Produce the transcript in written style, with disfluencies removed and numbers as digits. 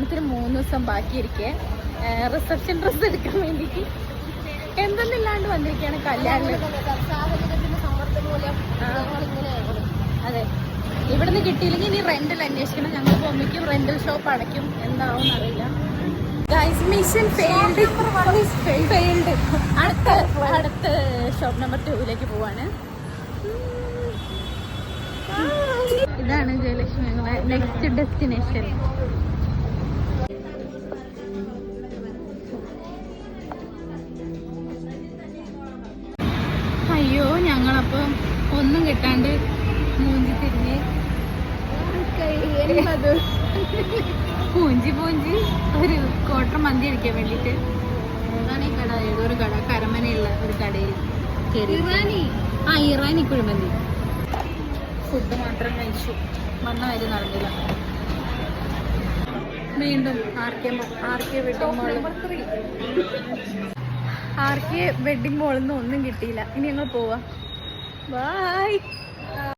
കല്യാണത്തിന് 3 ദിവസം ബാക്കിയിരിക്കെ reception dress എടുക്കാൻ വേണ്ടിയിട്ട് എന്തെന്നില്ലാണ്ട് വന്നിരിക്കുകയാണ് കല്യാണം. അതെ, ഇവിടുന്ന് കിട്ടിയില്ലെങ്കിൽ ഇനി റെന്റിൽ അന്വേഷിക്കണം. ഞങ്ങൾ പോകുമ്പോഴേക്കും റെന്റൽ ഷോപ്പ് അടയ്ക്കും, എന്താവും അറിയില്ല. Mission failed. അടുത്ത ഷോപ്പ് നമ്പർ 2 പോവാണ്. ഇതാണ് ജയലക്ഷ്മി നെക്സ്റ്റ് ഡെസ്റ്റിനേഷൻ. അയ്യോ, ഞങ്ങളപ്പം ഒന്നും കിട്ടാണ്ട് മൂഞ്ചി തിരിഞ്ഞ് പൂഞ്ചി ഒരു ക്വാർട്ടർ മന്തി അടിക്കാൻ വേണ്ടിട്ട് അതാണ് ഈ കട. ഏതൊരു കട, കരമനയുള്ള ഒരു കടയിൽ കയറി. ഇറാനി കുഴിമന്തി ഫുഡ് മാത്രം കഴിച്ചു, വന്ന കാര്യം നടന്നില്ല. വീണ്ടും ആർ കെ വെഡിങ് മോളിൽ നിന്ന് ഒന്നും കിട്ടിയില്ല. ഇനി ഞങ്ങൾ പോവാം. ബൈ.